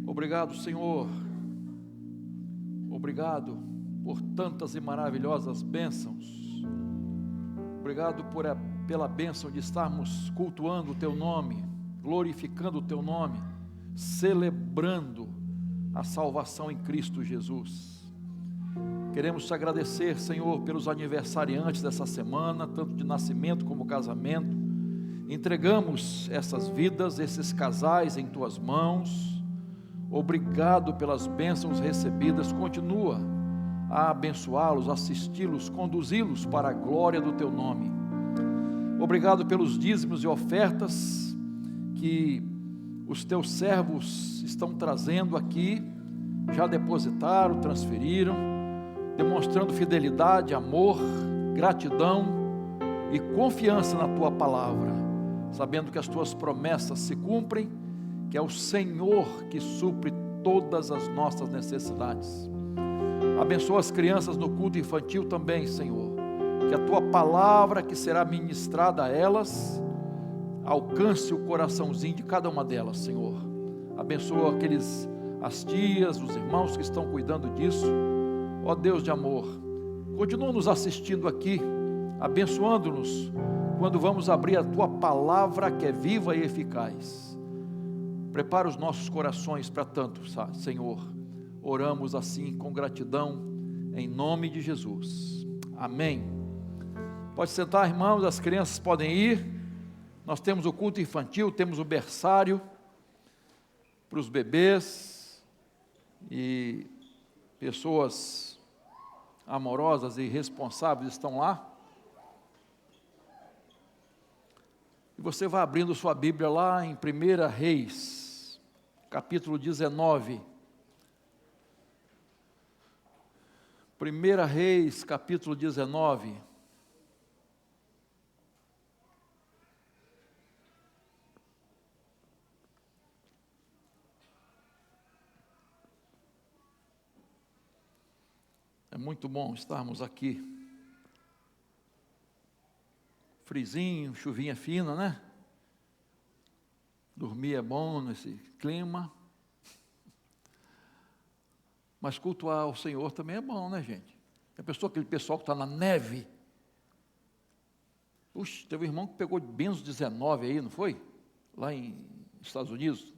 Obrigado, Senhor. Obrigado por tantas e maravilhosas bênçãos. Obrigado pela bênção de estarmos cultuando o Teu nome, glorificando o Teu nome, celebrando a salvação em Cristo Jesus. Queremos te agradecer, Senhor, pelos aniversariantes dessa semana, tanto de nascimento como casamento. Entregamos essas vidas, esses casais em Tuas mãos. Obrigado pelas bênçãos recebidas. Continua a abençoá-los, assisti-los, conduzi-los para a glória do Teu nome. Obrigado pelos dízimos e ofertas que os Teus servos estão trazendo aqui, já depositaram, transferiram, demonstrando fidelidade, amor, gratidão e confiança na Tua palavra, sabendo que as Tuas promessas se cumprem, que é o Senhor que supre todas as nossas necessidades. Abençoa as crianças no culto infantil também, Senhor, que a Tua palavra que será ministrada a elas, alcance o coraçãozinho de cada uma delas, Senhor. Abençoa as tias, os irmãos que estão cuidando disso. Ó Deus de amor, continua nos assistindo aqui, abençoando-nos, quando vamos abrir a Tua palavra que é viva e eficaz. Prepara os nossos corações para tanto, Senhor. Oramos assim com gratidão, em nome de Jesus. Amém. Pode sentar, irmãos, as crianças podem ir. Nós temos o culto infantil, temos o berçário para os bebês e pessoas amorosas e responsáveis estão lá. E você vai abrindo sua Bíblia lá em 1 Reis, capítulo 19. 1 Reis, capítulo 19. É muito bom estarmos aqui. Frizinho, chuvinha fina, né? Dormir é bom nesse clima. Mas cultuar o Senhor também é bom, né, gente? Aquele pessoal que está na neve. Puxa, teve um irmão que pegou menos 19 aí, não foi? Lá em Estados Unidos.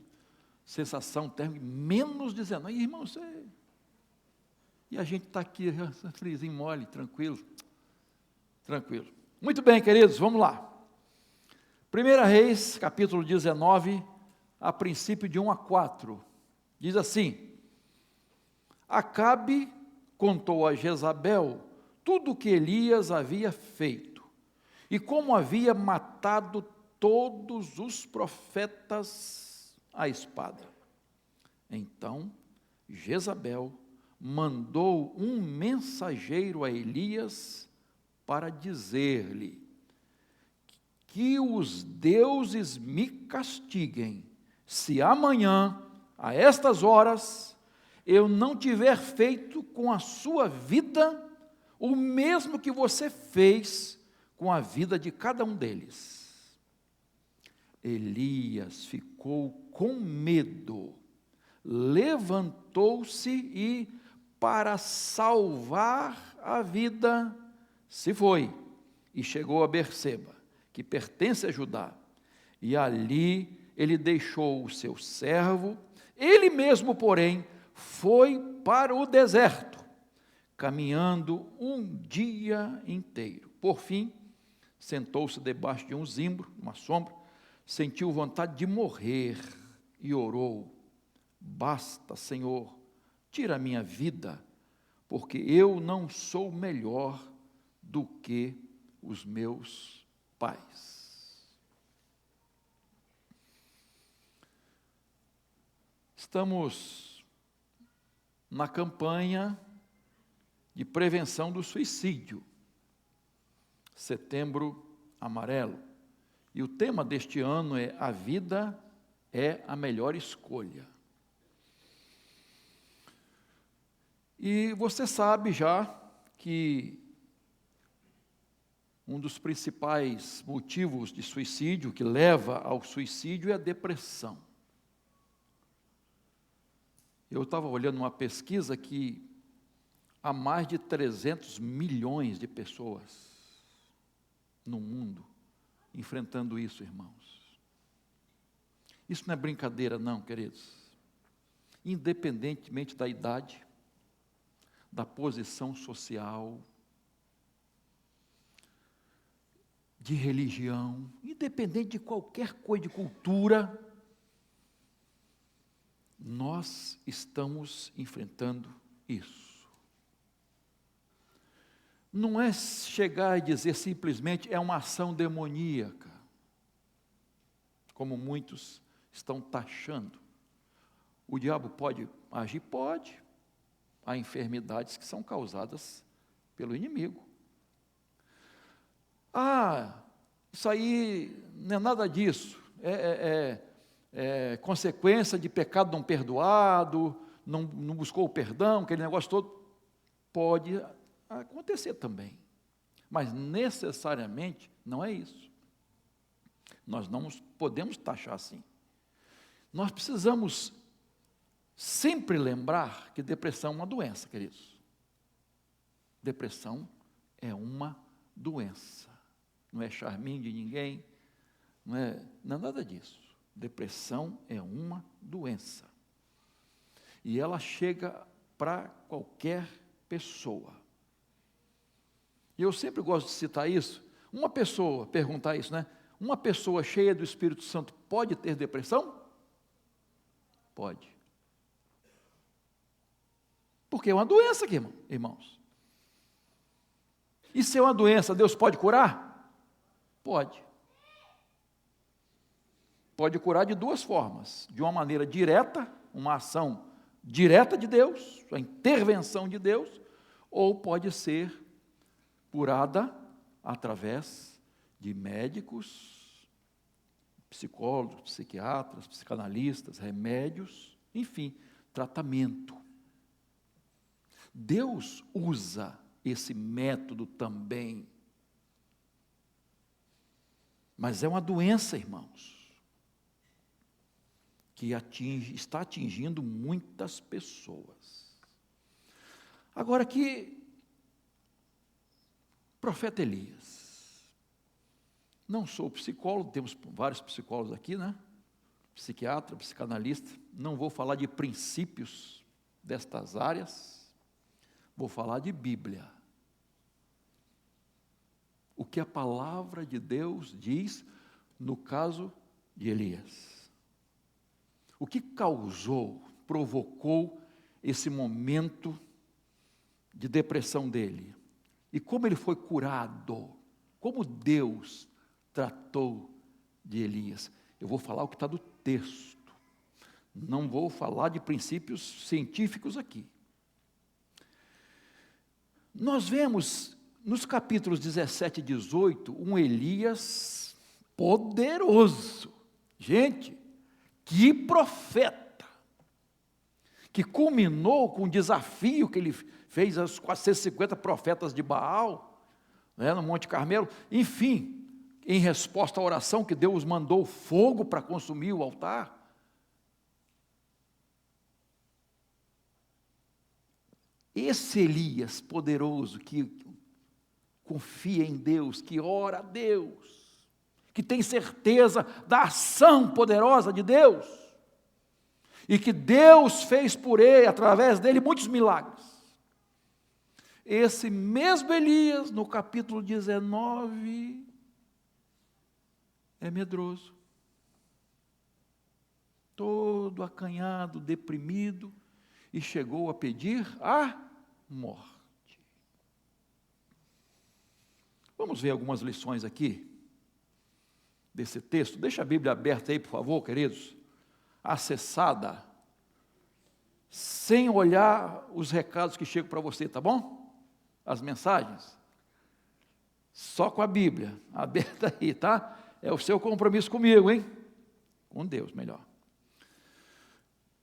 Sensação térmica, menos 19. E, irmão, você... E a gente está aqui, frizinho mole, tranquilo. Tranquilo. Muito bem, queridos, vamos lá. 1 Reis, capítulo 19, a princípio de 1 a 4. Diz assim: Acabe contou a Jezabel tudo o que Elias havia feito, e como havia matado todos os profetas à espada. Então, Jezabel mandou um mensageiro a Elias para dizer-lhe: que os deuses me castiguem, se amanhã, a estas horas, eu não tiver feito com a sua vida o mesmo que você fez com a vida de cada um deles. Elias ficou com medo, levantou-se e, para salvar a vida, se foi e chegou a Berseba, que pertence a Judá, e ali ele deixou o seu servo. Ele mesmo, porém, foi para o deserto, caminhando um dia inteiro. Por fim, sentou-se debaixo de um zimbro, uma sombra, sentiu vontade de morrer e orou: basta, Senhor, tira a minha vida, porque eu não sou melhor do que os meus pais. Estamos na campanha de prevenção do suicídio, Setembro Amarelo, e o tema deste ano é: a vida é a melhor escolha. E você sabe já que um dos principais motivos de suicídio, que leva ao suicídio, é a depressão. Eu estava olhando uma pesquisa que há mais de 300 milhões de pessoas no mundo enfrentando isso, irmãos. Isso não é brincadeira não, queridos. Independentemente da idade, da posição social, de religião, independente de qualquer coisa, de cultura, nós estamos enfrentando isso. Não é chegar e dizer simplesmente é uma ação demoníaca, como muitos estão taxando. O diabo pode agir? Pode. Há enfermidades que são causadas pelo inimigo. Isso aí não é nada disso. É consequência de pecado não perdoado, não buscou o perdão, aquele negócio todo. Pode acontecer também. Mas necessariamente não é isso. Nós não podemos taxar assim. Nós precisamos sempre lembrar que depressão é uma doença, queridos. Depressão é uma doença. Não é charminho de ninguém, não é nada disso. Depressão é uma doença. E ela chega para qualquer pessoa. E eu sempre gosto de citar isso. Uma pessoa, perguntar isso, né? Uma pessoa cheia do Espírito Santo pode ter depressão? Pode. Porque é uma doença aqui, irmãos. E se é uma doença, Deus pode curar? Pode. Pode curar de duas formas. De uma maneira direta, uma ação direta de Deus, a intervenção de Deus, ou pode ser curada através de médicos, psicólogos, psiquiatras, psicanalistas, remédios, enfim, tratamento. Deus usa esse método também. Mas é uma doença, irmãos, que está atingindo muitas pessoas. Agora aqui, profeta Elias. Não sou psicólogo, temos vários psicólogos aqui, né? Psiquiatra, psicanalista. Não vou falar de princípios destas áreas. Vou falar de Bíblia. O que a palavra de Deus diz no caso de Elias. O que causou, provocou esse momento de depressão dele? E como ele foi curado? Como Deus tratou de Elias? Eu vou falar o que está do texto. Não vou falar de princípios científicos aqui. Nós vemos nos capítulos 17 e 18 um Elias poderoso. Gente, que profeta! Que culminou com o desafio que ele fez aos 450 profetas de Baal, né, no Monte Carmelo. Enfim, em resposta à oração que Deus mandou fogo para consumir o altar. Esse Elias poderoso que confia em Deus, que ora a Deus, que tem certeza da ação poderosa de Deus, e que Deus fez por ele, através dele, muitos milagres. Esse mesmo Elias, no capítulo 19, é medroso, todo acanhado, deprimido, e chegou a pedir a morte. Vamos ver algumas lições aqui desse texto. Deixa a Bíblia aberta aí, por favor, queridos. Acessada, sem olhar os recados que chegam para você, tá bom? As mensagens. Só com a Bíblia aberta aí, tá? É o seu compromisso comigo, hein? Com Deus, melhor.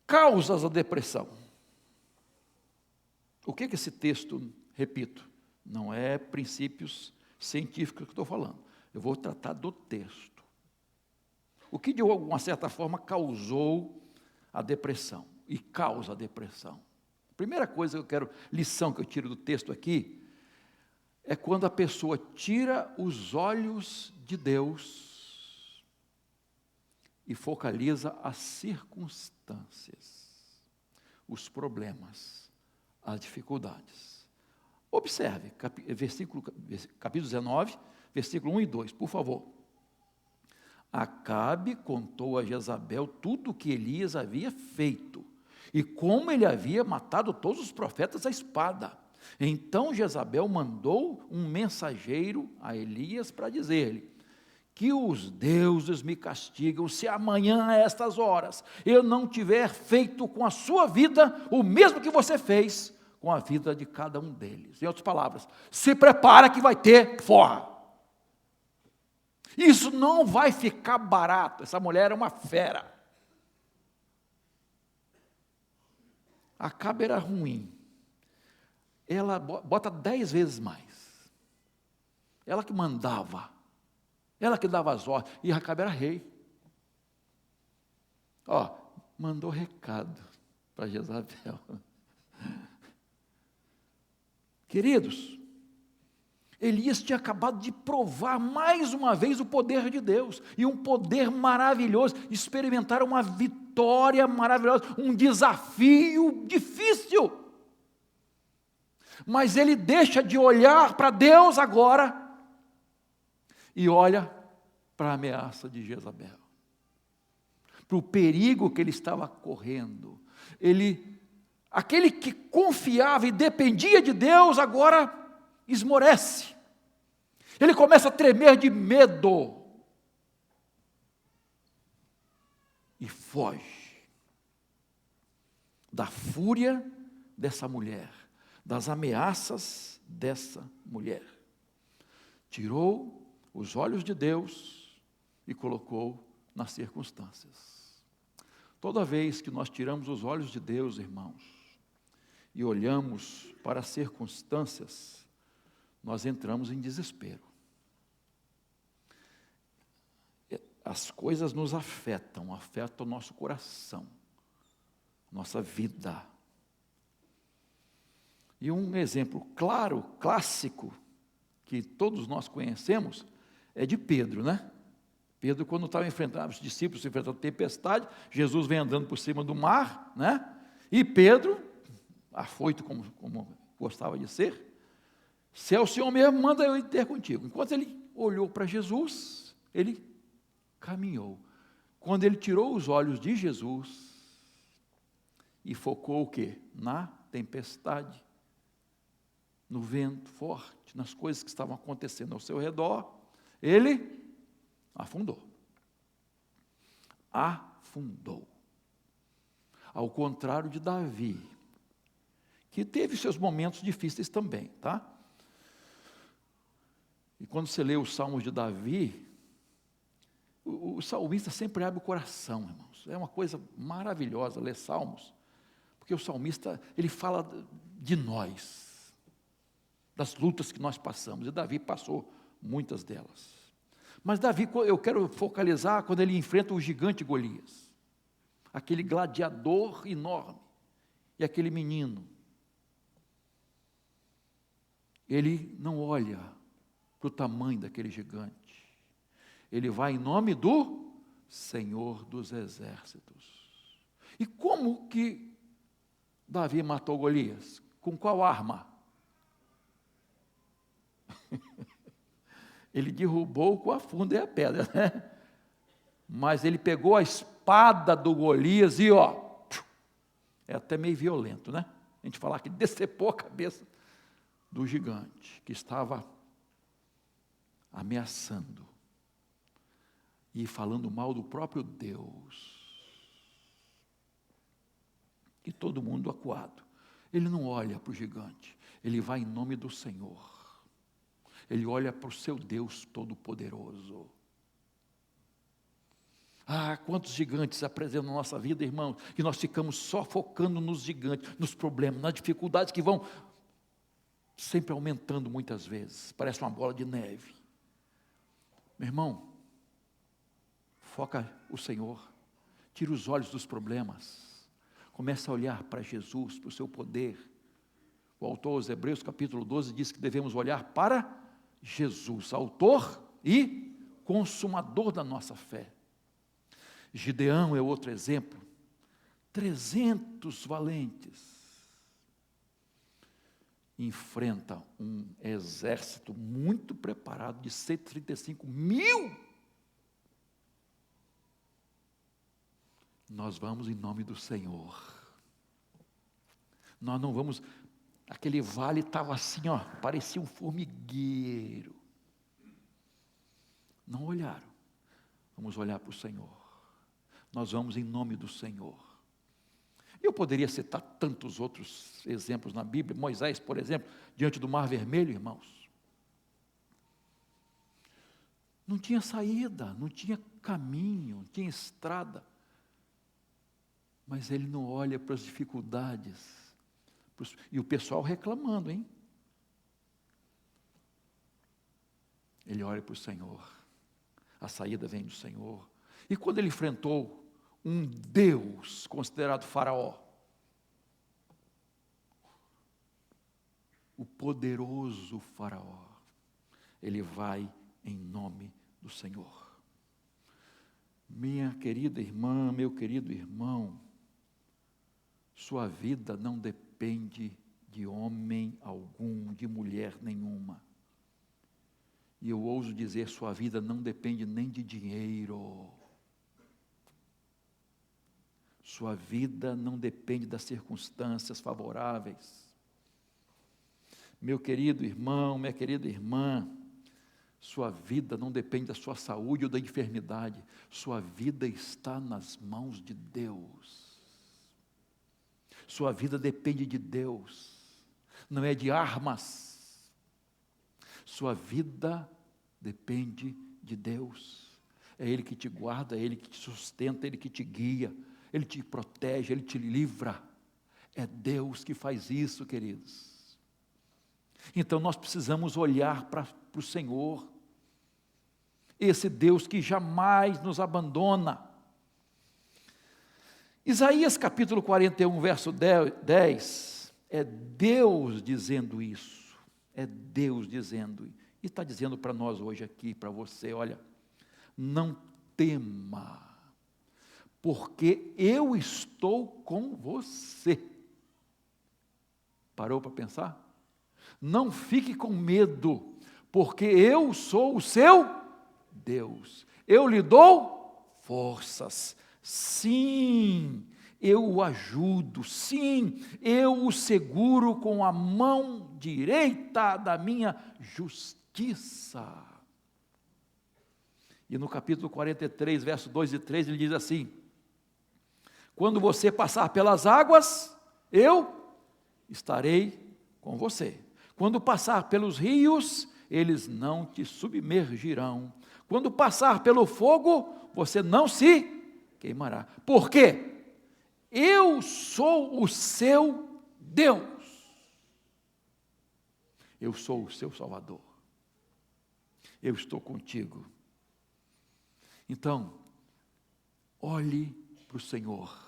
Causas da depressão. O que esse texto, repito, não é princípios científicos que eu estou falando. Eu vou tratar do texto. O que de alguma certa forma causou a depressão? e causa depressão. Primeira coisa lição que eu tiro do texto aqui, é quando a pessoa tira os olhos de Deus e focaliza as circunstâncias, os problemas, as dificuldades. Observe, capítulo 19, versículo 1 e 2, por favor. Acabe contou a Jezabel tudo o que Elias havia feito, e como ele havia matado todos os profetas à espada. Então Jezabel mandou um mensageiro a Elias para dizer-lhe: que os deuses me castigam se amanhã a estas horas eu não tiver feito com a sua vida o mesmo que você fez com a vida de cada um deles. Em outras palavras, se prepara que vai ter forra. Isso não vai ficar barato. Essa mulher é uma fera. Acabe era ruim. Ela bota 10 vezes mais. Ela que mandava. Ela que dava as ordens. E Acabe era rei. Mandou recado para Jezabel. Queridos, Elias tinha acabado de provar mais uma vez o poder de Deus, e um poder maravilhoso, experimentar uma vitória maravilhosa, um desafio difícil. Mas ele deixa de olhar para Deus agora, e olha para a ameaça de Jezabel, para o perigo que ele estava correndo. Aquele que confiava e dependia de Deus, agora esmorece. Ele começa a tremer de medo e foge da fúria dessa mulher, das ameaças dessa mulher. Tirou os olhos de Deus e colocou nas circunstâncias. Toda vez que nós tiramos os olhos de Deus, irmãos, e olhamos para as circunstâncias, nós entramos em desespero. As coisas nos afetam o nosso coração, nossa vida. E um exemplo claro, clássico, que todos nós conhecemos, é de Pedro, né? Pedro, quando estava enfrentando, os discípulos enfrentando tempestade, Jesus vem andando por cima do mar, né? E Pedro, afoito como gostava de ser, se é o Senhor mesmo, manda eu ir ter contigo. Enquanto ele olhou para Jesus, ele caminhou. Quando ele tirou os olhos de Jesus e focou o quê? Na tempestade, no vento forte, nas coisas que estavam acontecendo ao seu redor, ele afundou. Afundou. Ao contrário de Davi, que teve seus momentos difíceis também, tá? E quando você lê os salmos de Davi, o salmista sempre abre o coração, irmãos. É uma coisa maravilhosa ler salmos, porque o salmista, ele fala de nós, das lutas que nós passamos, e Davi passou muitas delas. Mas Davi, eu quero focalizar quando ele enfrenta o gigante Golias, aquele gladiador enorme, e aquele menino. Ele não olha para o tamanho daquele gigante. Ele vai em nome do Senhor dos Exércitos. E como que Davi matou Golias? Com qual arma? Ele derrubou com a funda e a pedra, né? Mas ele pegou a espada do Golias e é até meio violento, né? A gente falar que decepou a cabeça do gigante que estava ameaçando e falando mal do próprio Deus. E todo mundo acuado. Ele não olha para o gigante, ele vai em nome do Senhor. Ele olha para o seu Deus Todo-Poderoso. Quantos gigantes apresentam na nossa vida, irmãos, que nós ficamos só focando nos gigantes, nos problemas, nas dificuldades que vão sempre aumentando muitas vezes, parece uma bola de neve. Meu irmão, foca o Senhor, tira os olhos dos problemas, Comece a olhar para Jesus, para o seu poder. O autor aos Hebreus, capítulo 12, diz que devemos olhar para Jesus, autor e consumador da nossa fé. Gideão é outro exemplo. 300 valentes enfrenta um exército muito preparado de 135.000. Nós vamos em nome do Senhor. Nós não vamos. Aquele vale estava assim, ó, parecia um formigueiro. Não olharam. Vamos olhar para o Senhor. Nós vamos em nome do Senhor. Eu poderia citar tantos outros exemplos na Bíblia. Moisés, por exemplo, diante do Mar Vermelho, irmãos. Não tinha saída, não tinha caminho, não tinha estrada. Mas ele não olha para as dificuldades. E o pessoal reclamando, hein? Ele olha para o Senhor. A saída vem do Senhor. E quando ele enfrentou um Deus considerado Faraó, o poderoso Faraó, ele vai em nome do Senhor. Minha querida irmã, meu querido irmão, sua vida não depende de homem algum, de mulher nenhuma. E eu ouso dizer, sua vida não depende nem de dinheiro. Sua vida não depende das circunstâncias favoráveis. Meu querido irmão, minha querida irmã, sua vida não depende da sua saúde ou da enfermidade. Sua vida está nas mãos de Deus. Sua vida depende de Deus, não é de armas. Sua vida depende de Deus. É Ele que te guarda, é Ele que te sustenta, é Ele que te guia. Ele te protege, Ele te livra. É Deus que faz isso, queridos. Então nós precisamos olhar para o Senhor. Esse Deus que jamais nos abandona. Isaías capítulo 41, verso 10, é Deus dizendo isso. É Deus dizendo. E está dizendo para nós hoje aqui, para você, olha, não tema, porque eu estou com você. Parou para pensar? Não fique com medo, porque eu sou o seu Deus. Eu lhe dou forças. Sim, eu o ajudo. Sim, eu o seguro com a mão direita da minha justiça. E no capítulo 43, verso 2 e 3, ele diz assim: quando você passar pelas águas, eu estarei com você. Quando passar pelos rios, eles não te submergirão. Quando passar pelo fogo, você não se queimará. Por quê? Eu sou o seu Deus. Eu sou o seu Salvador. Eu estou contigo. Então, olhe para o Senhor.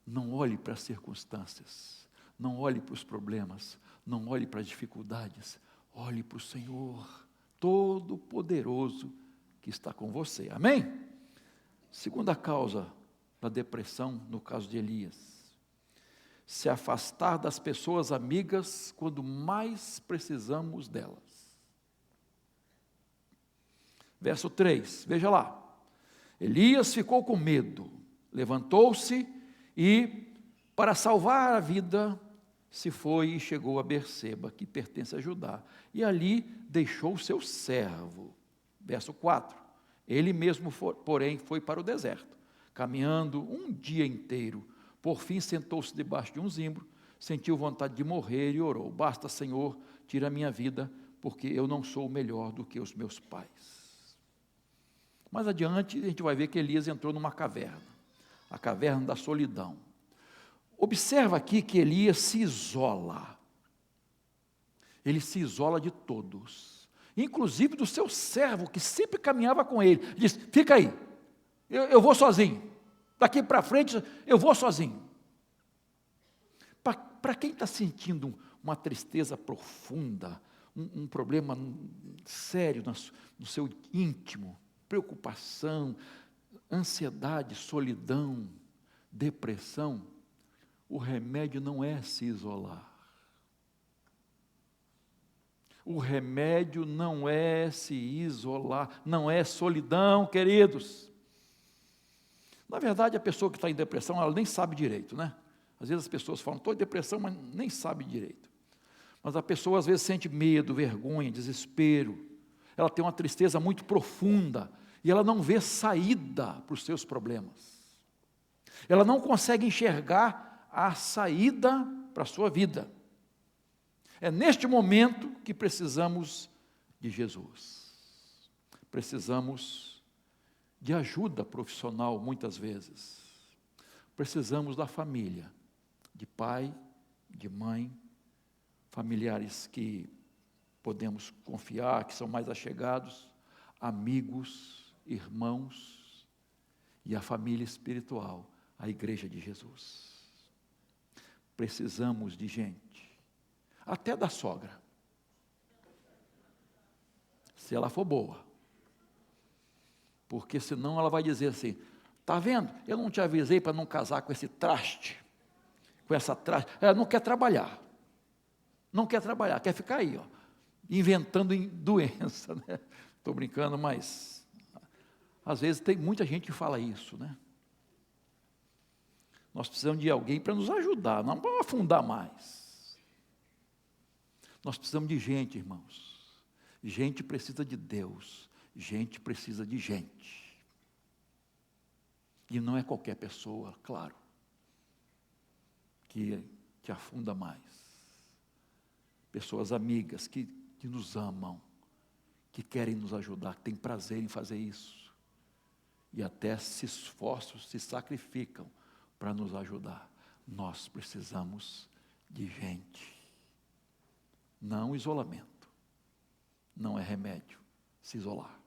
Não olhe para as circunstâncias. Não olhe para os problemas. Não olhe para as dificuldades. Olhe para o Senhor Todo-Poderoso que está com você. Amém? Segunda causa da depressão, no caso de Elias: se afastar das pessoas amigas quando mais precisamos delas. Verso 3, veja lá. Elias ficou com medo, levantou-se e, para salvar a vida, se foi e chegou a Berseba, que pertence a Judá, e ali deixou o seu servo. Verso 4, ele mesmo, porém, foi para o deserto, caminhando um dia inteiro. Por fim, sentou-se debaixo de um zimbro, sentiu vontade de morrer e orou: basta, Senhor, tira a minha vida, porque eu não sou melhor do que os meus pais. Mais adiante, a gente vai ver que Elias entrou numa caverna, a caverna da solidão. Observa aqui que Elias se isola. Ele se isola de todos, inclusive do seu servo, que sempre caminhava com ele. Diz: fica aí, eu vou sozinho. Daqui para frente, eu vou sozinho. Para quem está sentindo uma tristeza profunda, um problema sério no seu íntimo, preocupação, ansiedade, solidão, depressão, o remédio não é se isolar. O remédio não é se isolar, não é solidão, queridos. Na verdade, a pessoa que está em depressão, ela nem sabe direito, né? Às vezes as pessoas falam, estou em depressão, mas nem sabe direito. Mas a pessoa às vezes sente medo, vergonha, desespero. Ela tem uma tristeza muito profunda e ela não vê saída para os seus problemas. Ela não consegue enxergar a saída para a sua vida. É neste momento que precisamos de Jesus. Precisamos de ajuda profissional muitas vezes. Precisamos da família, de pai, de mãe, familiares que podemos confiar, que são mais achegados, amigos, irmãos e a família espiritual, a igreja de Jesus. Precisamos de gente. Até da sogra, se ela for boa, porque senão ela vai dizer assim, está vendo, eu não te avisei para não casar com esse traste, com essa traste, ela não quer trabalhar, quer ficar aí, ó, inventando doença, né? Estou brincando, mas às vezes tem muita gente que fala isso, né? Nós precisamos de alguém para nos ajudar, não para afundar mais. Nós precisamos de gente, irmãos. Gente precisa de Deus. Gente precisa de gente. E não é qualquer pessoa, claro, que te afunda mais. Pessoas amigas que nos amam, que querem nos ajudar, que têm prazer em fazer isso. E até se esforçam, se sacrificam para nos ajudar. Nós precisamos de gente. Não isolamento, não é remédio se isolar.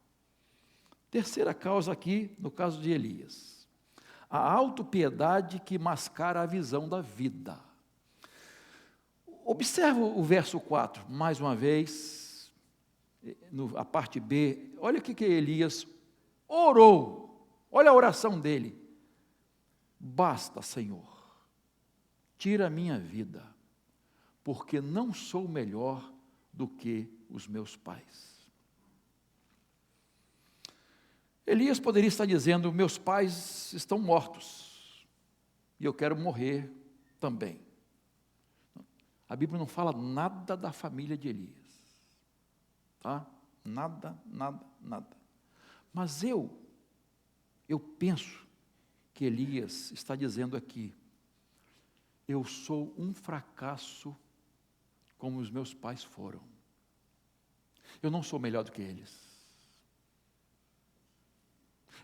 Terceira causa aqui, no caso de Elias, a autopiedade que mascara a visão da vida. Observa o verso 4, mais uma vez, a parte B, olha o que Elias orou, olha a oração dele. Basta, Senhor, tira a minha vida, porque não sou melhor do que os meus pais. Elias poderia estar dizendo, meus pais estão mortos, e eu quero morrer também. A Bíblia não fala nada da família de Elias, tá? Nada. Mas eu penso que Elias está dizendo aqui, eu sou um fracasso como os meus pais foram. Eu não sou melhor do que eles.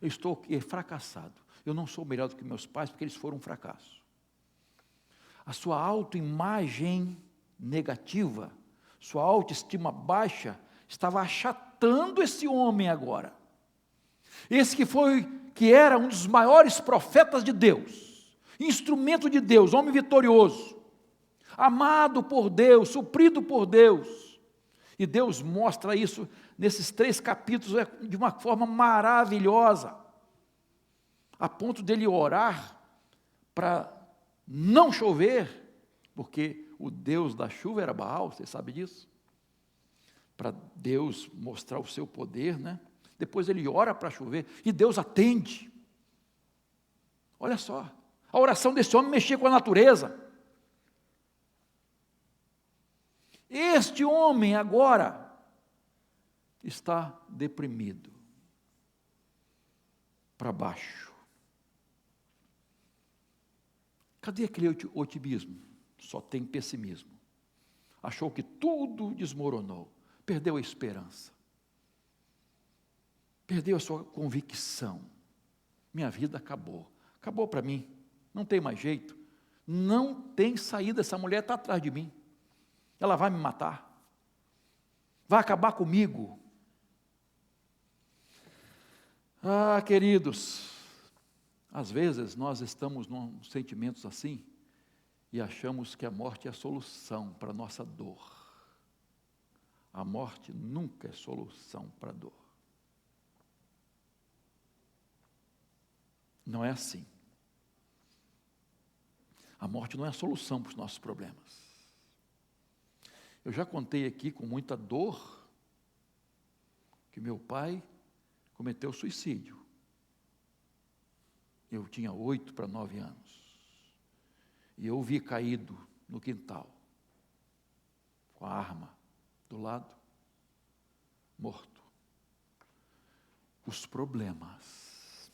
Eu estou fracassado. Eu não sou melhor do que meus pais porque eles foram um fracasso. A sua autoimagem negativa, sua autoestima baixa, estava achatando esse homem agora. Esse que era um dos maiores profetas de Deus, instrumento de Deus, homem vitorioso, amado por Deus, suprido por Deus. E Deus mostra isso nesses 3 capítulos de uma forma maravilhosa, a ponto dele orar para não chover, porque o Deus da chuva era Baal, você sabe disso? Para Deus mostrar o seu poder, né? Depois ele ora para chover e Deus atende. Olha só, a oração desse homem mexia com a natureza. Este homem agora está deprimido, para baixo. Cadê aquele otimismo? Só tem pessimismo. Achou que tudo desmoronou, perdeu a esperança, perdeu a sua convicção. Minha vida acabou para mim, não tem mais jeito, não tem saída, essa mulher está atrás de mim, ela vai me matar, vai acabar comigo. Ah, queridos, às vezes nós estamos num sentimentos assim, e achamos que a morte é a solução para a nossa dor. A morte nunca é solução para a dor. Não é assim. A morte não é a solução para os nossos problemas. Eu já contei aqui com muita dor que meu pai cometeu suicídio. Eu tinha 8 para 9 anos. E eu o vi caído no quintal, com a arma do lado, morto. Os problemas,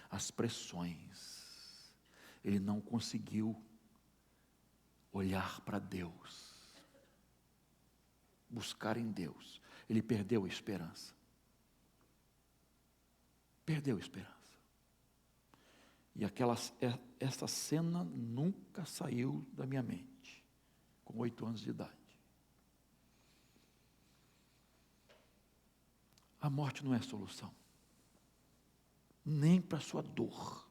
as pressões, ele não conseguiu olhar para Deus, buscar em Deus. Ele perdeu a esperança. Perdeu a esperança. E essa cena nunca saiu da minha mente, com 8 anos de idade. A morte não é solução, nem para a sua dor.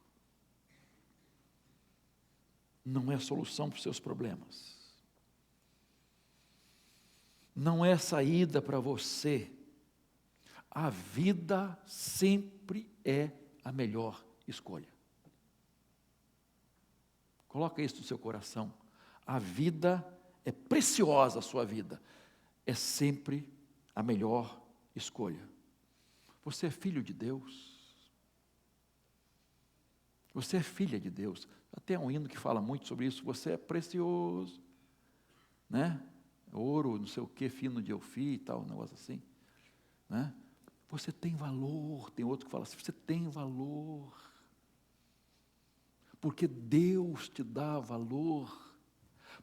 Não é solução para os seus problemas. Não é saída para você. A vida sempre é a melhor escolha. Coloca isso no seu coração. A vida é preciosa, a sua vida. É sempre a melhor escolha. Você é filho de Deus. Você é filha de Deus. Até um hino que fala muito sobre isso. Você é precioso, né? Ouro, não sei o que, fino de Elfi e tal, um negócio assim, né? Você tem valor. Tem outro que fala assim, você tem valor. Porque Deus te dá valor.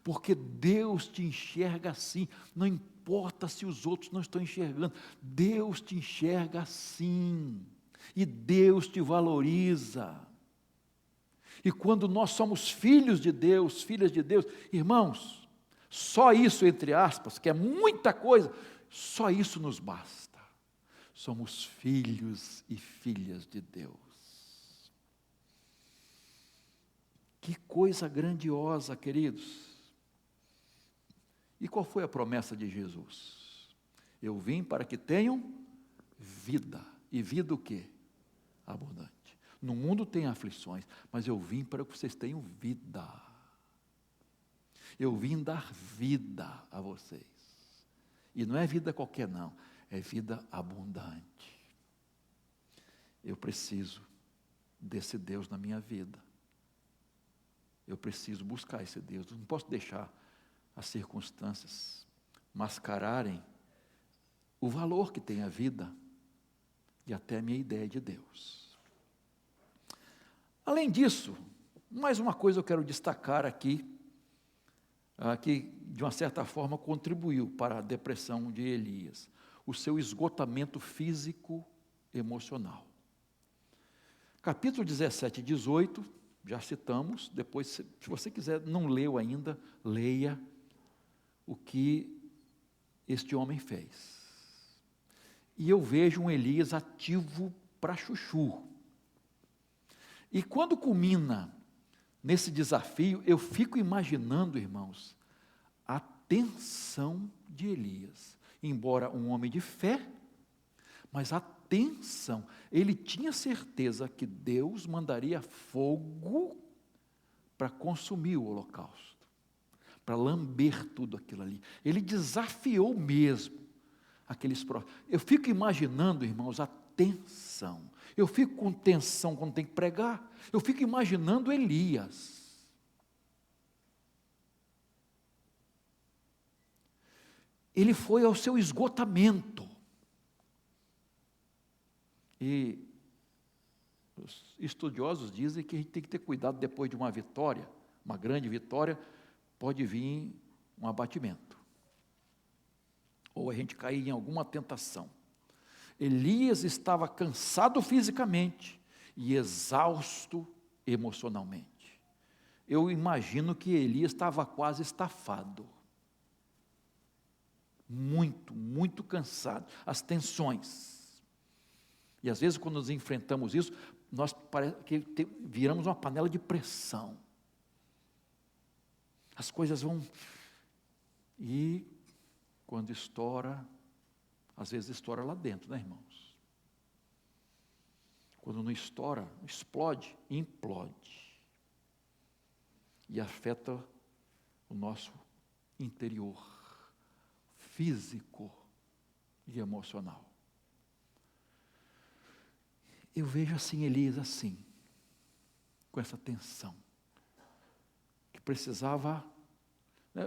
Porque Deus te enxerga assim. Não importa se os outros não estão enxergando. Deus te enxerga assim. E Deus te valoriza. E quando nós somos filhos de Deus, filhas de Deus, irmãos, só isso, entre aspas, que é muita coisa, só isso nos basta. Somos filhos e filhas de Deus. Que coisa grandiosa, queridos. E qual foi a promessa de Jesus? Eu vim para que tenham vida. E vida o quê? Abundante. No mundo tem aflições, mas eu vim para que vocês tenham vida. Eu vim dar vida a vocês. E não é vida qualquer não, é vida abundante. Eu preciso desse Deus na minha vida. Eu preciso buscar esse Deus. Eu não posso deixar as circunstâncias mascararem o valor que tem a vida e até a minha ideia de Deus. Além disso, mais uma coisa eu quero destacar aqui, que de uma certa forma contribuiu para a depressão de Elias, o seu esgotamento físico emocional. Capítulo 17 e 18, já citamos, depois, se você quiser, não leu ainda, leia o que este homem fez. E eu vejo um Elias ativo para chuchu. E quando culmina nesse desafio, eu fico imaginando, irmãos, a tensão de Elias. Embora um homem de fé, mas a tensão. Ele tinha certeza que Deus mandaria fogo para consumir o holocausto, para lamber tudo aquilo ali. Ele desafiou mesmo aqueles próximos. Eu fico imaginando, irmãos, a tensão. Eu fico com tensão quando tem que pregar. Eu fico imaginando Elias. Ele foi ao seu esgotamento. E os estudiosos dizem que a gente tem que ter cuidado depois de uma vitória, uma grande vitória, pode vir um abatimento. Ou a gente cair em alguma tentação. Elias estava cansado fisicamente e exausto emocionalmente. Eu imagino que Elias estava quase estafado. Muito, muito cansado. As tensões. E às vezes quando nos enfrentamos isso, nós parece que viramos uma panela de pressão. As coisas vão... E quando estoura, às vezes estoura lá dentro, né, irmãos? Quando não estoura, explode, implode. E afeta o nosso interior, físico e emocional. Eu vejo assim Elias assim, com essa tensão, que precisava...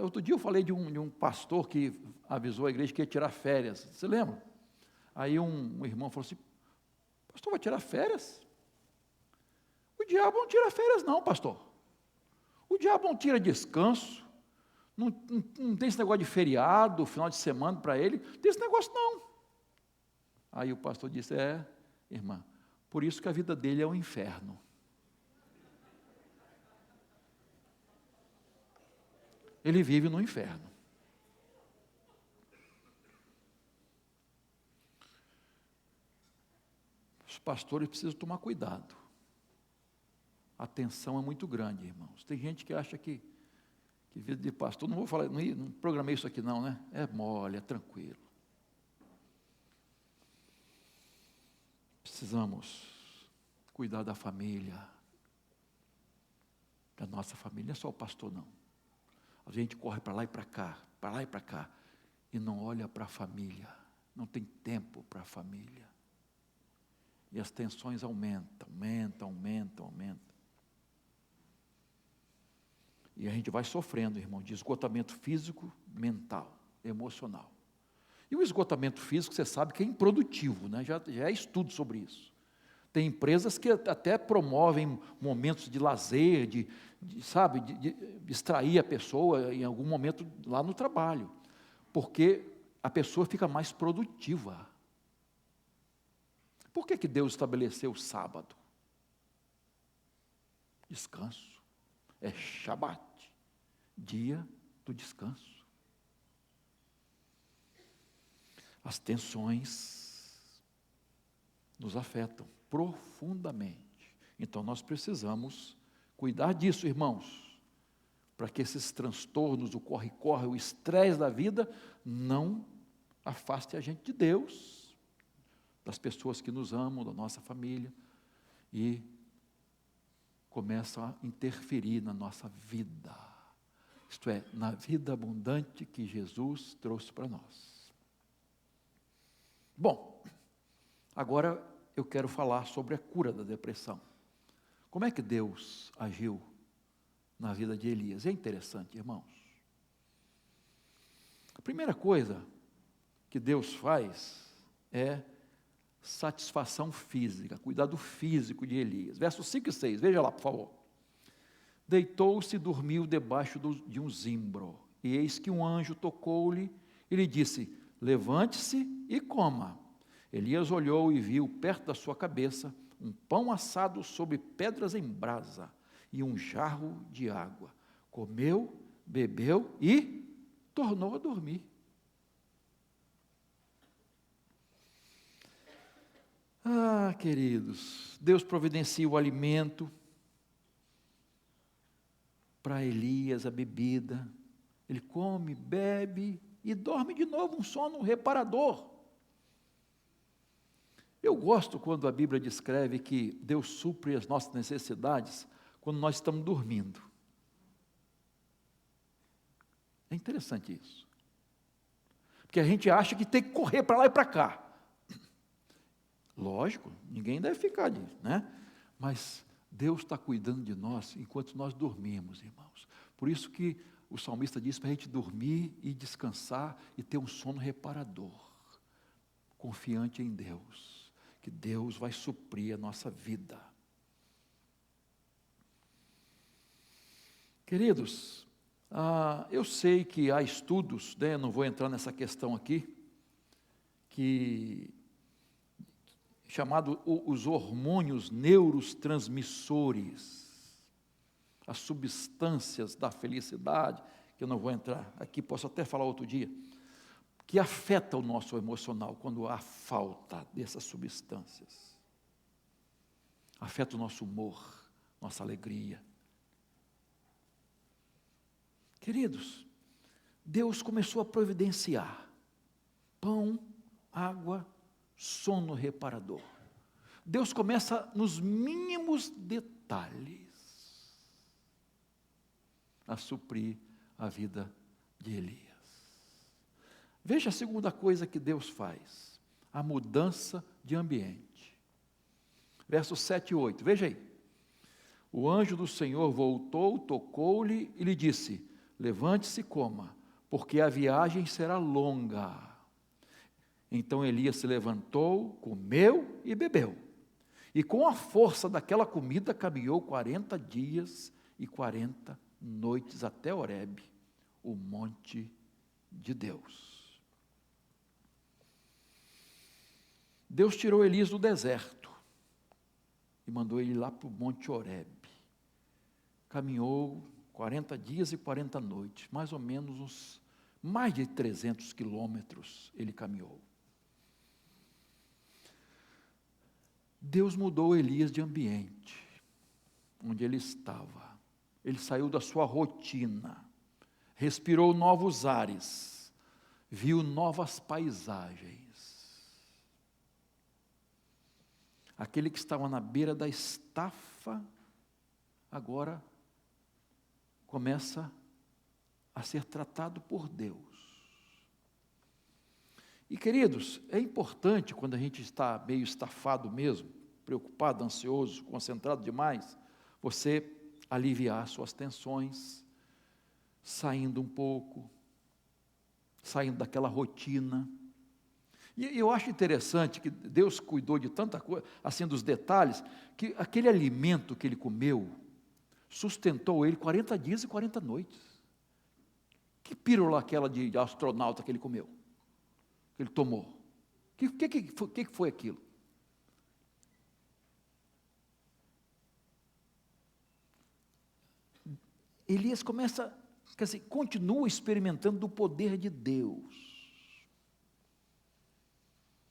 Outro dia eu falei de um pastor que avisou a igreja que ia tirar férias, você lembra? Aí um irmão falou assim, pastor, vai tirar férias? O diabo não tira férias não, pastor. O diabo não tira descanso, não tem esse negócio de feriado, final de semana para ele, não tem esse negócio não. Aí o pastor disse, irmã, por isso que a vida dele é um inferno. Ele vive no inferno. Os pastores precisam tomar cuidado. A tensão é muito grande, irmãos. Tem gente que acha que vida de pastor, não vou falar, não programei isso aqui não, né? É mole, é tranquilo. Precisamos cuidar da família, da nossa família, não é só o pastor não. A gente corre para lá e para cá, e não olha para a família, não tem tempo para a família. E as tensões aumentam. E a gente vai sofrendo, irmão, de esgotamento físico, mental, emocional. E o esgotamento físico, você sabe que é improdutivo, né? Já é estudo sobre isso. Tem empresas que até promovem momentos de lazer, de distrair a pessoa em algum momento lá no trabalho, porque a pessoa fica mais produtiva. Por que Deus estabeleceu o sábado? Descanso. É Shabat, dia do descanso. As tensões nos afetam profundamente. Então nós precisamos cuidar disso, irmãos, para que esses transtornos, o corre-corre, o estresse da vida não afaste a gente de Deus, das pessoas que nos amam, da nossa família, e começam a interferir na nossa vida, isto é, na vida abundante que Jesus trouxe para nós. Bom, agora eu quero falar sobre a cura da depressão. Como é que Deus agiu na vida de Elias? É interessante, irmãos. A primeira coisa que Deus faz é satisfação física, cuidado físico de Elias. Versos 5 e 6, veja lá, por favor. Deitou-se e dormiu debaixo de um zimbro, e eis que um anjo tocou-lhe e lhe disse, levante-se e coma. Elias olhou e viu perto da sua cabeça um pão assado sobre pedras em brasa e um jarro de água. Comeu, bebeu e tornou a dormir. Ah, queridos, Deus providencia o alimento para Elias, a bebida. Ele come, bebe e dorme de novo, um sono reparador. Eu gosto quando a Bíblia descreve que Deus supre as nossas necessidades quando nós estamos dormindo. É interessante isso. Porque a gente acha que tem que correr para lá e para cá. Lógico, ninguém deve ficar disso, né? Mas Deus está cuidando de nós enquanto nós dormimos, irmãos. Por isso que o salmista diz para a gente dormir e descansar e ter um sono reparador, confiante em Deus, que Deus vai suprir a nossa vida. Queridos, eu sei que há estudos, né, não vou entrar nessa questão aqui, chamado os hormônios neurotransmissores, as substâncias da felicidade, que eu não vou entrar aqui, posso até falar outro dia, que afeta o nosso emocional quando há falta dessas substâncias. Afeta o nosso humor, nossa alegria. Queridos, Deus começou a providenciar pão, água, sono reparador. Deus começa nos mínimos detalhes a suprir a vida de Elias. Veja a segunda coisa que Deus faz, a mudança de ambiente. Versos 7 e 8, veja aí. O anjo do Senhor voltou, tocou-lhe e lhe disse: levante-se e coma, porque a viagem será longa. Então Elias se levantou, comeu e bebeu. E com a força daquela comida caminhou 40 dias e 40 noites até Horebe, o monte de Deus. Deus tirou Elias do deserto e mandou ele lá para o monte Horebe. Caminhou 40 dias e 40 noites, mais ou menos mais de 300 quilômetros ele caminhou. Deus mudou Elias de ambiente, onde ele estava. Ele saiu da sua rotina, respirou novos ares, viu novas paisagens. Aquele que estava na beira da estafa, agora começa a ser tratado por Deus. E queridos, é importante quando a gente está meio estafado mesmo, preocupado, ansioso, concentrado demais, você aliviar suas tensões, saindo um pouco, saindo daquela rotina. E eu acho interessante que Deus cuidou de tanta coisa, assim dos detalhes, que aquele alimento que ele comeu, sustentou ele 40 dias e 40 noites. Que pílula aquela de astronauta que ele comeu? Que ele tomou? O que foi aquilo? Elias começa, quer dizer, continua experimentando do poder de Deus,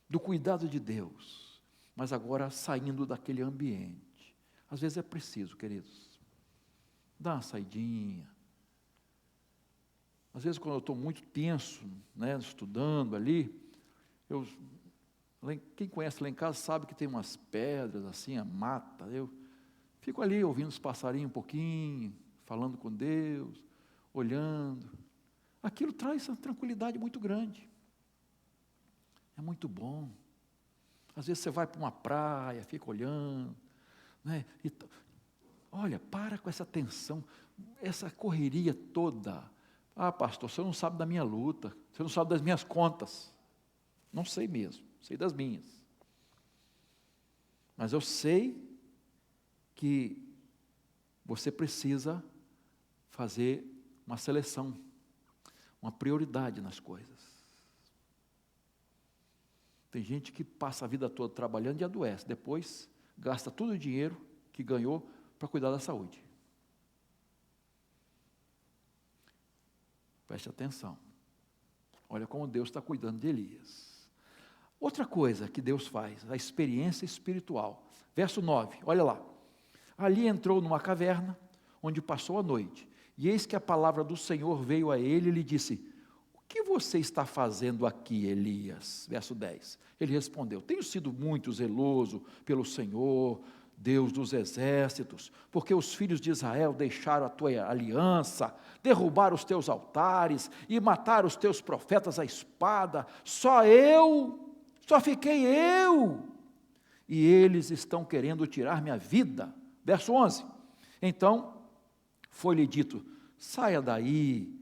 do cuidado de Deus, mas agora saindo daquele ambiente. Às vezes é preciso, queridos, dar uma saidinha. Às vezes quando eu estou muito tenso, né, estudando ali, quem conhece lá em casa sabe que tem umas pedras assim, a mata, eu fico ali ouvindo os passarinhos um pouquinho, falando com Deus, olhando. Aquilo traz uma tranquilidade muito grande. É muito bom. Às vezes você vai para uma praia, fica olhando, né? Olha, para com essa tensão, essa correria toda. Ah, pastor, você não sabe da minha luta, você não sabe das minhas contas. Não sei mesmo, sei das minhas. Mas eu sei que você precisa fazer uma seleção, uma prioridade nas coisas. Tem gente que passa a vida toda trabalhando e adoece, depois gasta todo o dinheiro que ganhou para cuidar da saúde. Preste atenção. Olha como Deus está cuidando de Elias. Outra coisa que Deus faz, a experiência espiritual. Verso 9, olha lá. Ali entrou numa caverna, onde passou a noite. E eis que a palavra do Senhor veio a ele e lhe disse: o que você está fazendo aqui, Elias? Verso 10. Ele respondeu: tenho sido muito zeloso pelo Senhor, Deus dos exércitos, porque os filhos de Israel deixaram a tua aliança, derrubaram os teus altares e mataram os teus profetas à espada. Só fiquei eu, e eles estão querendo tirar minha vida. Verso 11. Então foi-lhe dito: saia daí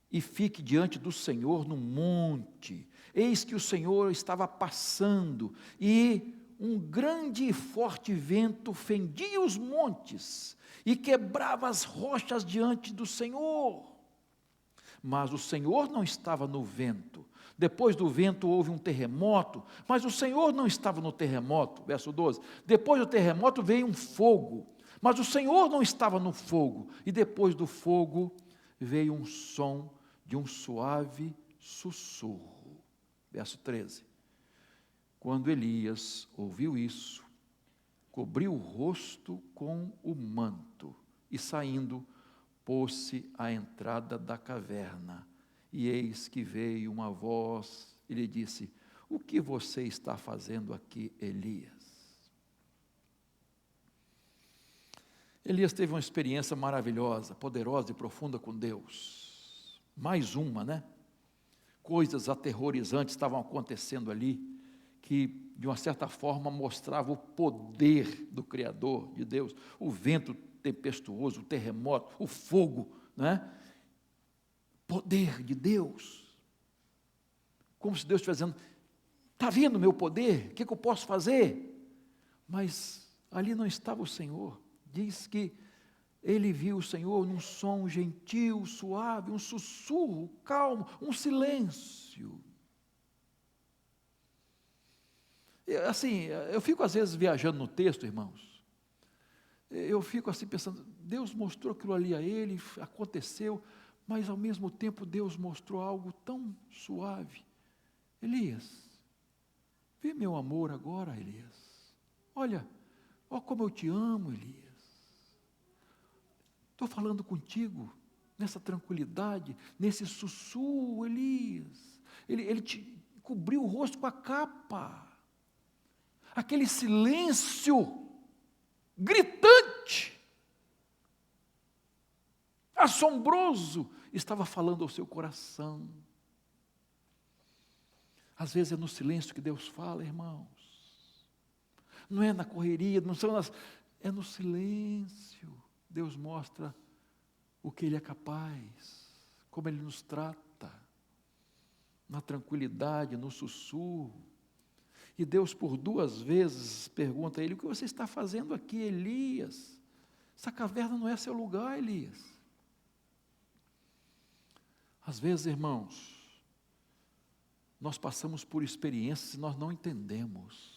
e fique diante do Senhor no monte. Eis que o Senhor estava passando, e um grande e forte vento fendia os montes e quebrava as rochas diante do Senhor. Mas o Senhor não estava no vento. Depois do vento houve um terremoto, mas o Senhor não estava no terremoto. Verso 12. Depois do terremoto veio um fogo, mas o Senhor não estava no fogo. E depois do fogo veio um som de um suave sussurro. Verso 13. Quando Elias ouviu isso, cobriu o rosto com o manto e, saindo, pôs-se à entrada da caverna, e eis que veio uma voz e lhe disse: o que você está fazendo aqui, Elias? Elias teve uma experiência maravilhosa, poderosa e profunda com Deus. Mais uma, né? Coisas aterrorizantes estavam acontecendo ali, que de uma certa forma mostrava o poder do Criador, de Deus. O vento tempestuoso, o terremoto, o fogo, né? Poder de Deus. Como se Deus estivesse dizendo: está vendo o meu poder? O que eu posso fazer? Mas ali não estava o Senhor. Diz que ele viu o Senhor num som gentil, suave, um sussurro, calmo, um silêncio. Assim, eu fico às vezes viajando no texto, irmãos. Eu fico assim pensando, Deus mostrou aquilo ali a ele, aconteceu, mas ao mesmo tempo Deus mostrou algo tão suave. Elias, vê meu amor agora, Elias. Olha como eu te amo, Elias. Estou falando contigo, nessa tranquilidade, nesse sussurro, Elias. Ele te cobriu o rosto com a capa. Aquele silêncio gritante, assombroso, estava falando ao seu coração. Às vezes é no silêncio que Deus fala, irmãos. Não é na correria, é no silêncio. Deus mostra o que Ele é capaz, como Ele nos trata, na tranquilidade, no sussurro. E Deus por 2 vezes pergunta a ele: o que você está fazendo aqui, Elias? Essa caverna não é seu lugar, Elias. Às vezes, irmãos, nós passamos por experiências e nós não entendemos.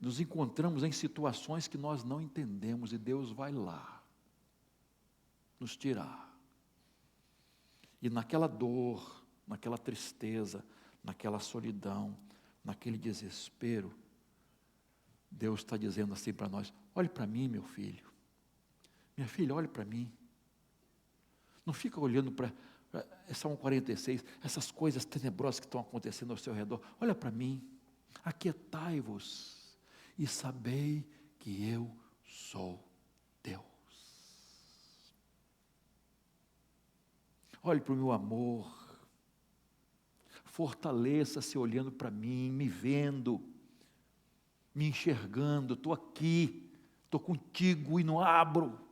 Nos encontramos em situações que nós não entendemos e Deus vai lá nos tirar. E naquela dor, naquela tristeza, naquela solidão, naquele desespero, Deus está dizendo assim para nós: olhe para mim, meu filho, minha filha, olhe para mim. Não fica olhando para Salmo 46, essas coisas tenebrosas que estão acontecendo ao seu redor. Olha para mim, aquietai-vos e sabei que eu sou Deus. Olhe para o meu amor, fortaleça-se olhando para mim, me vendo, me enxergando. Estou aqui, estou contigo e não abro.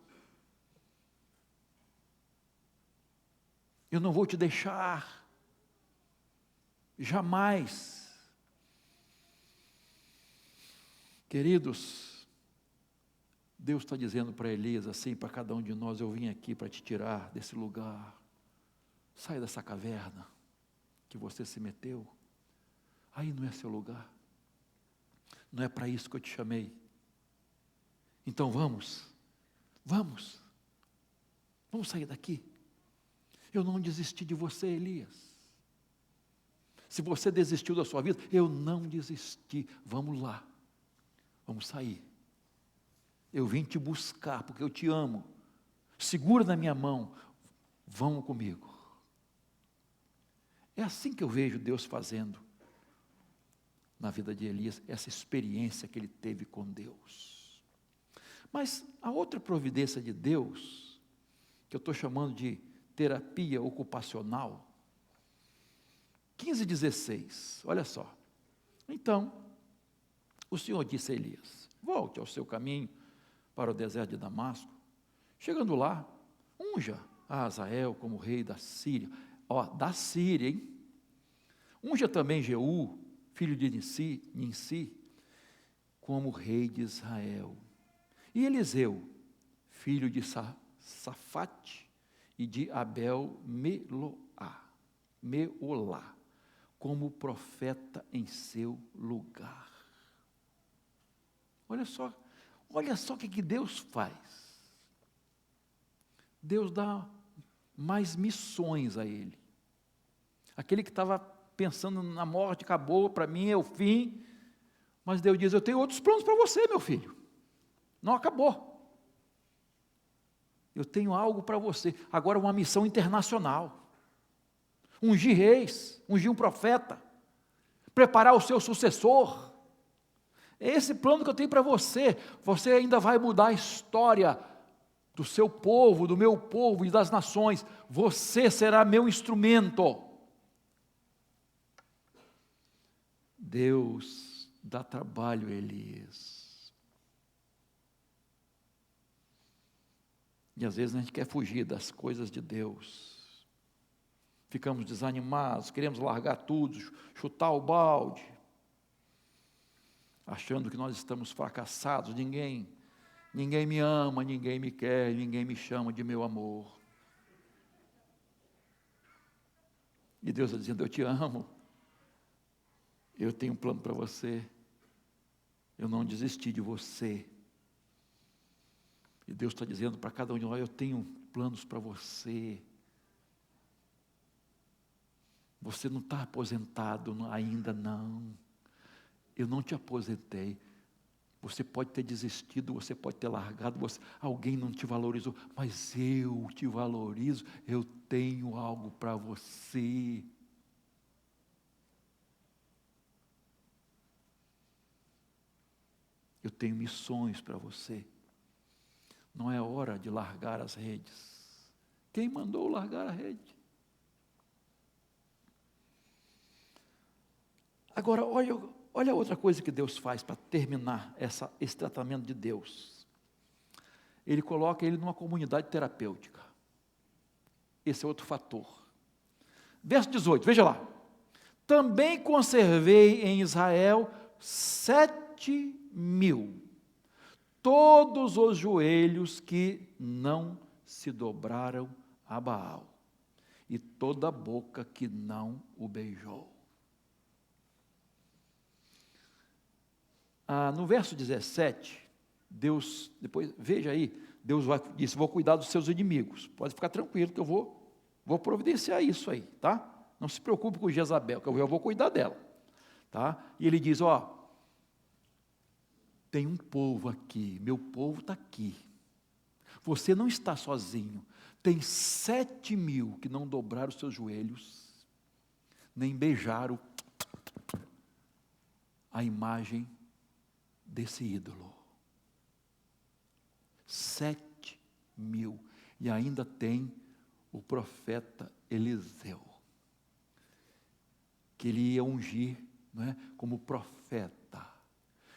Eu não vou te deixar, jamais. Queridos, Deus está dizendo para Elias assim, para cada um de nós: eu vim aqui para te tirar desse lugar. Sai dessa caverna que você se meteu. Aí não é seu lugar. Não é para isso que eu te chamei. Então vamos sair daqui. Eu não desisti de você, Elias. Se você desistiu da sua vida, eu não desisti. Vamos lá, vamos sair. Eu vim te buscar porque eu te amo. Segura na minha mão, vamos comigo. É assim que eu vejo Deus fazendo na vida de Elias, essa experiência que ele teve com Deus. Mas a outra providência de Deus, que eu estou chamando de terapia ocupacional, 15:16, olha só. Então, o Senhor disse a Elias: volte ao seu caminho para o deserto de Damasco. Chegando lá, unja a Azael como rei da Síria. Da Síria, hein? Unja também Jeú, filho de Ninsi, como rei de Israel. E Eliseu, filho de Safate e de Abel Meolá, como profeta em seu lugar. Olha só o que Deus faz. Deus dá mais missões a ele. Aquele que estava pensando na morte, acabou, para mim é o fim. Mas Deus diz: eu tenho outros planos para você, meu filho. Não acabou. Eu tenho algo para você. Agora uma missão internacional. Ungir reis, ungir um profeta, preparar o seu sucessor. É esse plano que eu tenho para você. Você ainda vai mudar a história do seu povo, do meu povo e das nações. Você será meu instrumento. Deus dá trabalho a Elias. E às vezes a gente quer fugir das coisas de Deus. Ficamos desanimados, queremos largar tudo, chutar o balde, achando que nós estamos fracassados, ninguém me ama, ninguém me quer, ninguém me chama de meu amor. E Deus está dizendo, eu te amo, eu tenho um plano para você, eu não desisti de você. E Deus está dizendo para cada um de nós, eu tenho planos para você. Você não está aposentado ainda não. Eu não te aposentei. Você pode ter desistido, você pode ter largado, alguém não te valorizou, mas eu te valorizo, eu tenho algo para você. Eu tenho missões para você. Não é hora de largar as redes. Quem mandou largar a rede? Agora, olha outra coisa que Deus faz para terminar esse tratamento de Deus. Ele coloca ele numa comunidade terapêutica. Esse é outro fator. Verso 18, veja lá. Também conservei em Israel 7.000, todos os joelhos que não se dobraram a Baal, e toda a boca que não o beijou. No verso 17, Deus, depois, veja aí, Deus disse, vou cuidar dos seus inimigos. Pode ficar tranquilo que eu vou providenciar isso aí, tá? Não se preocupe com Jezabel, que eu vou cuidar dela, tá? E ele diz, tem um povo aqui, meu povo está aqui. Você não está sozinho. Tem 7.000 que não dobraram os seus joelhos, nem beijaram a imagem desse ídolo. 7.000. E ainda tem o profeta Eliseu, que ele ia ungir, não é, como profeta,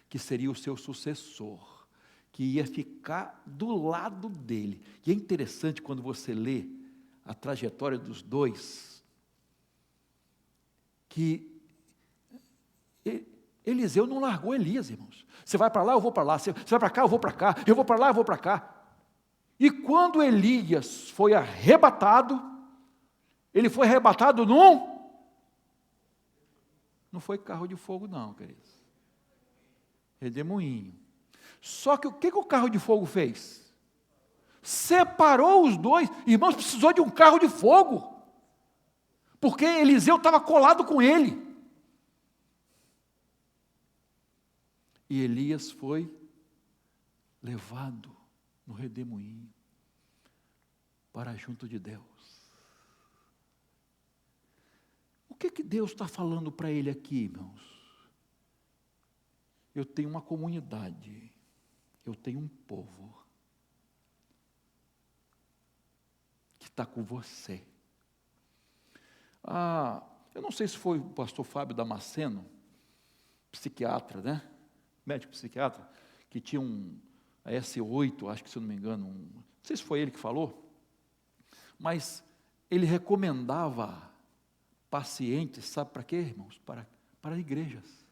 que seria o seu sucessor, que ia ficar do lado dele. E é interessante quando você lê a trajetória dos dois, que Eliseu não largou Elias, irmãos. Você vai para lá, eu vou para lá. Você vai para cá, eu vou para cá. Eu vou para lá, eu vou para cá. E quando Elias foi arrebatado, ele foi arrebatado não foi carro de fogo não, queridos. Redemoinho. Só que o que o carro de fogo fez? Separou os dois. Irmãos, precisou de um carro de fogo. Porque Eliseu estava colado com ele. E Elias foi levado no redemoinho para junto de Deus. O que Deus está falando para ele aqui, irmãos? Eu tenho uma comunidade, eu tenho um povo que está com você. Eu não sei se foi o pastor Fábio Damasceno, psiquiatra, né? Médico psiquiatra, que tinha a S8, acho que se eu não me engano, não sei se foi ele que falou, mas ele recomendava pacientes, sabe para quê, irmãos? Para igrejas.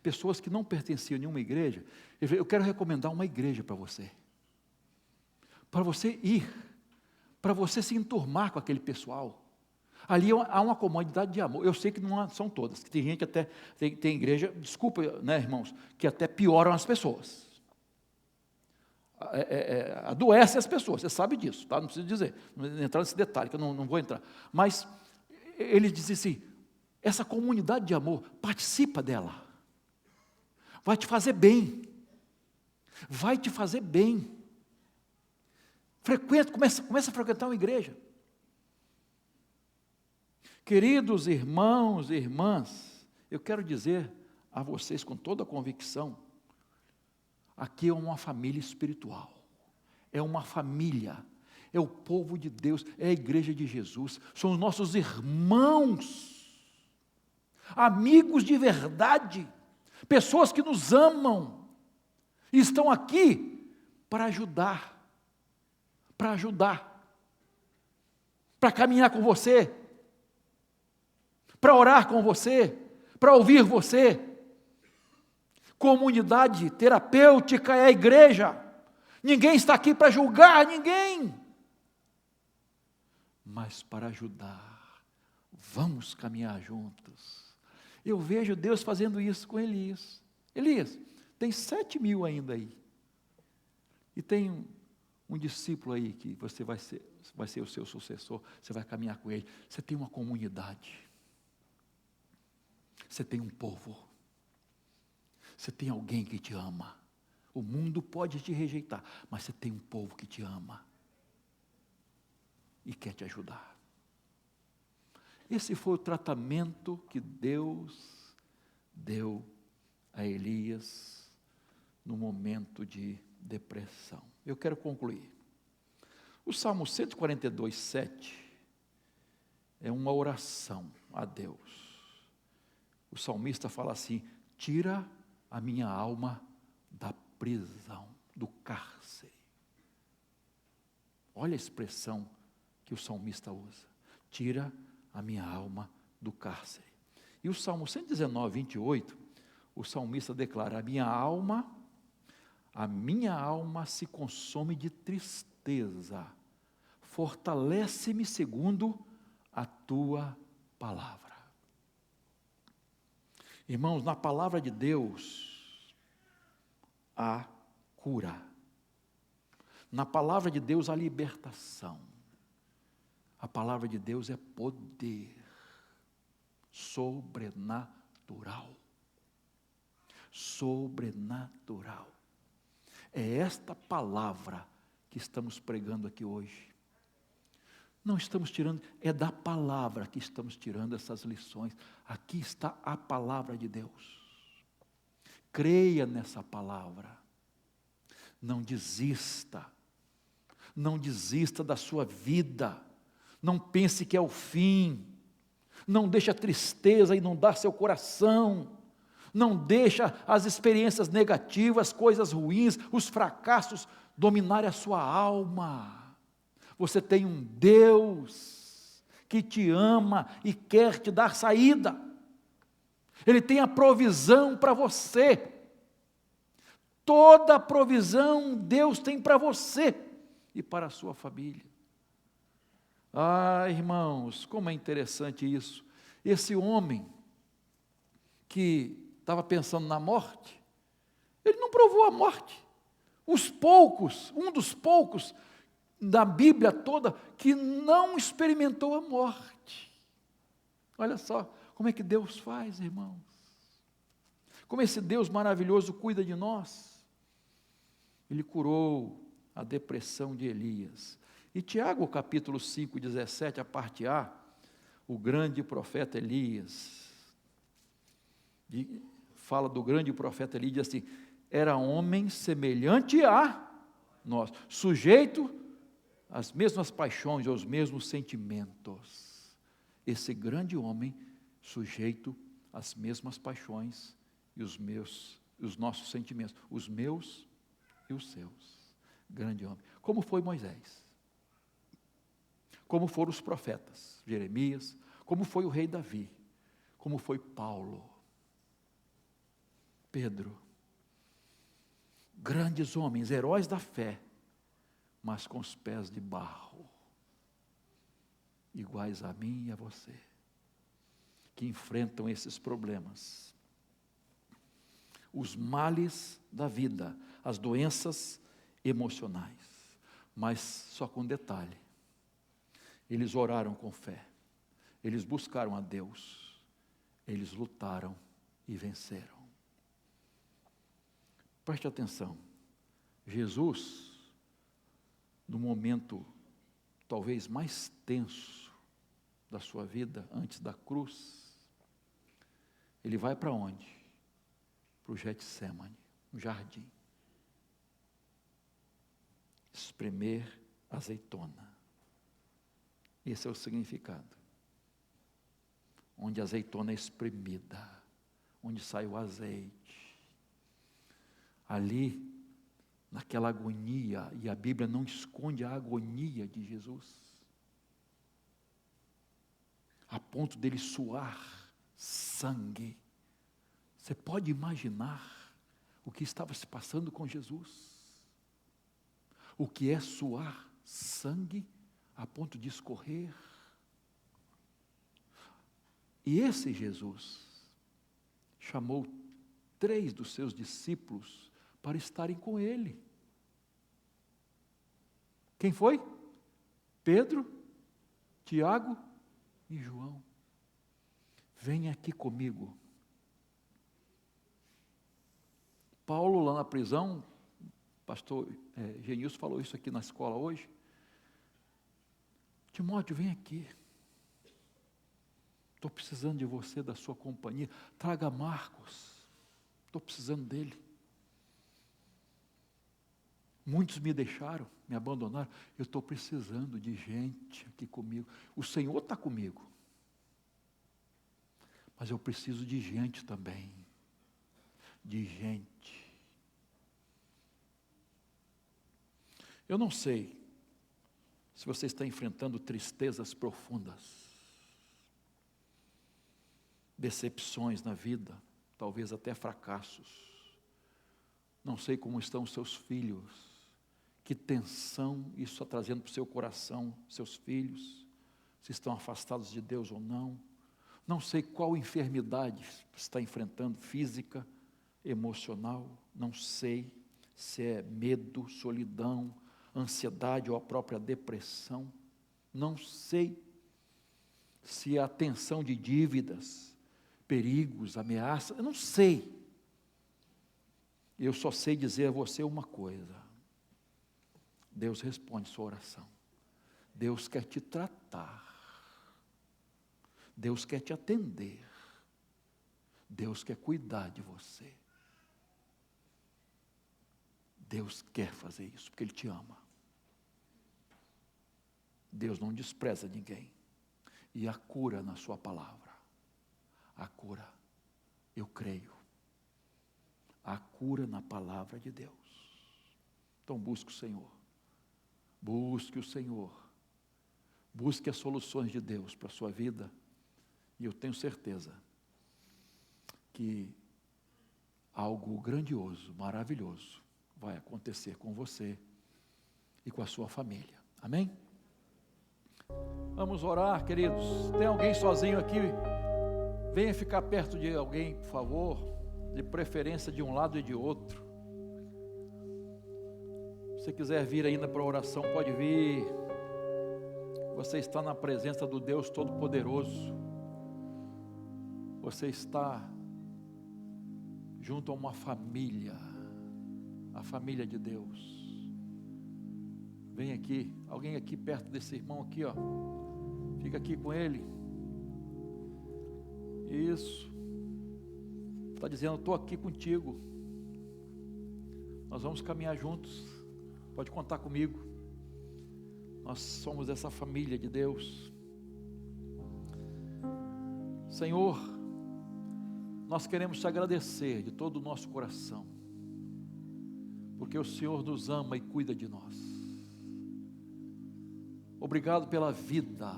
Pessoas que não pertenciam a nenhuma igreja. Ele falou, eu quero recomendar uma igreja para você ir, para você se enturmar com aquele pessoal. Ali há uma comunidade de amor. Eu sei que não são todas, que tem gente até, tem igreja, desculpa, né, irmãos, que até pioram as pessoas. Adoece as pessoas, você sabe disso, tá? Não preciso dizer, não entrar nesse detalhe, que eu não vou entrar. Mas ele diz assim, essa comunidade de amor, participa dela. Vai te fazer bem. Vai te fazer bem. Começa a frequentar uma igreja. Queridos irmãos e irmãs, eu quero dizer a vocês com toda a convicção, aqui é uma família espiritual, é uma família, é o povo de Deus, é a igreja de Jesus, são os nossos irmãos, amigos de verdade, pessoas que nos amam, e estão aqui para ajudar, para caminhar com você, para orar com você, para ouvir você. Comunidade terapêutica é a igreja. Ninguém está aqui para julgar ninguém, mas para ajudar. Vamos caminhar juntos. Eu vejo Deus fazendo isso com Elias. Elias, tem 7.000 ainda aí. E tem um discípulo aí que você vai ser o seu sucessor, você vai caminhar com ele. Você tem uma comunidade. Você tem um povo. Você tem alguém que te ama. O mundo pode te rejeitar, mas você tem um povo que te ama e quer te ajudar. Esse foi o tratamento que Deus deu a Elias no momento de depressão. Eu quero concluir. O Salmo 142, 7 é uma oração a Deus. O salmista fala assim: tira a minha alma da prisão, do cárcere. Olha a expressão que o salmista usa: tira a minha alma do cárcere. E o Salmo 119, 28, o salmista declara: a minha alma se consome de tristeza, fortalece-me segundo a tua palavra. Irmãos, na palavra de Deus há cura. Na palavra de Deus há libertação. A palavra de Deus é poder sobrenatural. Sobrenatural. É esta palavra que estamos pregando aqui hoje. Não estamos tirando, é da palavra que estamos tirando essas lições. Aqui está a palavra de Deus. Creia nessa palavra. Não desista. Não desista da sua vida. Não pense que é o fim. Não deixe a tristeza inundar seu coração. Não deixa as experiências negativas, coisas ruins, os fracassos dominarem a sua alma. Você tem um Deus que te ama e quer te dar saída. Ele tem a provisão para você. Toda a provisão Deus tem para você e para a sua família. Ah, irmãos, como é interessante isso. Esse homem que estava pensando na morte, ele não provou a morte. Um dos poucos da Bíblia toda que não experimentou a morte. Olha só como é que Deus faz, irmãos. Como esse Deus maravilhoso cuida de nós. Ele curou a depressão de Elias. E Tiago, capítulo 5, 17, a parte A, o grande profeta Elias, fala do grande profeta Elias, diz assim: era homem semelhante a nós, sujeito às mesmas paixões, aos mesmos sentimentos. Esse grande homem, sujeito às mesmas paixões e os nossos sentimentos, os meus e os seus. Grande homem. Como foi Moisés? Como foram os profetas, Jeremias, como foi o rei Davi, como foi Paulo, Pedro, grandes homens, heróis da fé, mas com os pés de barro, iguais a mim e a você, que enfrentam esses problemas, os males da vida, as doenças emocionais, mas só com detalhe: eles oraram com fé, eles buscaram a Deus, eles lutaram e venceram. Preste atenção, Jesus no momento talvez mais tenso da sua vida, antes da cruz, ele vai para onde? Para o Getsemane, um jardim. Espremer azeitona. Esse é o significado. Onde a azeitona é espremida, onde sai o azeite. Ali, naquela agonia, e a Bíblia não esconde a agonia de Jesus, a ponto dele suar sangue. Você pode imaginar o que estava se passando com Jesus? O que é suar sangue a ponto de escorrer? E esse Jesus chamou 3 dos seus discípulos para estarem com ele. Quem foi? Pedro, Tiago e João. Vem aqui comigo. Paulo, lá na prisão, pastor Genilson falou isso aqui na escola hoje. Timóteo, vem aqui. Estou precisando de você, da sua companhia. Traga Marcos. Estou precisando dele. Muitos me deixaram, me abandonaram. Eu estou precisando de gente aqui comigo. O Senhor está comigo. Mas eu preciso de gente também. De gente. Eu não sei se você está enfrentando tristezas profundas, decepções na vida, talvez até fracassos. Não sei como estão os seus filhos, que tensão isso está trazendo para o seu coração, seus filhos, se estão afastados de Deus ou não. Não sei qual enfermidade está enfrentando, física, emocional, não sei se é medo, solidão, ansiedade ou a própria depressão. Não sei se é a tensão de dívidas, perigos, ameaças, eu não sei. Eu só sei dizer a você uma coisa: Deus responde sua oração. Deus quer te tratar. Deus quer te atender. Deus quer cuidar de você. Deus quer fazer isso, porque Ele te ama. Deus não despreza ninguém. E a cura na sua palavra. A cura, eu creio. A cura na palavra de Deus. Então busque o Senhor. Busque o Senhor. Busque as soluções de Deus para a sua vida. E eu tenho certeza que algo grandioso, maravilhoso, vai acontecer com você e com a sua família. Amém? Vamos orar, queridos. Tem alguém sozinho aqui? Venha ficar perto de alguém, por favor, de preferência de um lado e de outro. Se você quiser vir ainda para a oração, pode vir. Você está na presença do Deus Todo-Poderoso. Você está junto a uma família, a família de Deus. Vem aqui, alguém aqui perto desse irmão aqui, ó. Fica aqui com ele. Isso. Está dizendo, estou aqui contigo. Nós vamos caminhar juntos. Pode contar comigo. Nós somos essa família de Deus. Senhor, nós queremos te agradecer de todo o nosso coração, porque o Senhor nos ama e cuida de nós. Obrigado pela vida,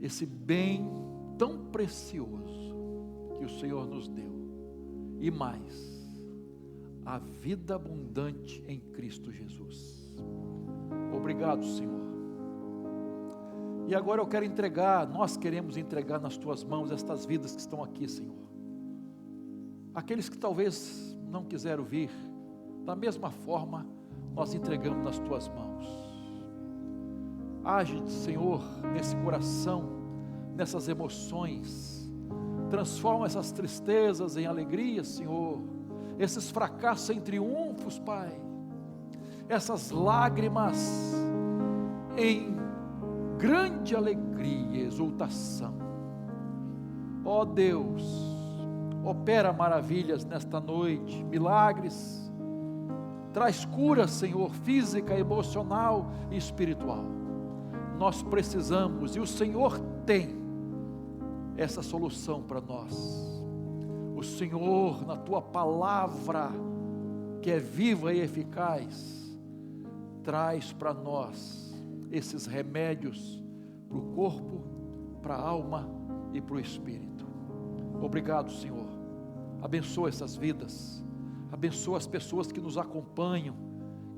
esse bem tão precioso que o Senhor nos deu, e mais, a vida abundante em Cristo Jesus. Obrigado, Senhor. E agora eu quero entregar, nós queremos entregar nas tuas mãos estas vidas que estão aqui, Senhor. Aqueles que talvez não quiseram vir, da mesma forma, nós entregamos nas tuas mãos. Age, Senhor, nesse coração, nessas emoções, transforma essas tristezas em alegria, Senhor, esses fracassos em triunfos, Pai. essas lágrimas em grande alegria e exultação. Ó Deus, opera maravilhas nesta noite, milagres, traz cura, Senhor, física, emocional e espiritual. Nós precisamos, e o Senhor tem essa solução para nós. O Senhor, na tua palavra, que é viva e eficaz, traz para nós esses remédios para o corpo, para a alma e para o espírito. Obrigado, Senhor. Abençoa essas vidas, abençoa as pessoas que nos acompanham,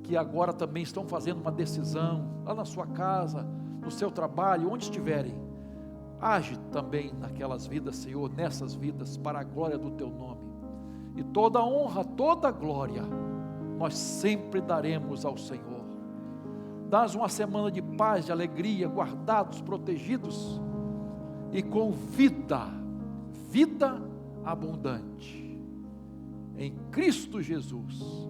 que agora também estão fazendo uma decisão, lá na sua casa, no seu trabalho, onde estiverem. Age também naquelas vidas, Senhor, nessas vidas, para a glória do teu nome. E toda a honra, toda a glória, nós sempre daremos ao Senhor. Dás uma semana de paz, de alegria, guardados, protegidos, e com vida abundante. Em Cristo Jesus,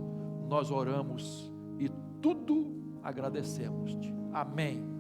nós oramos e tudo agradecemos-te. Amém.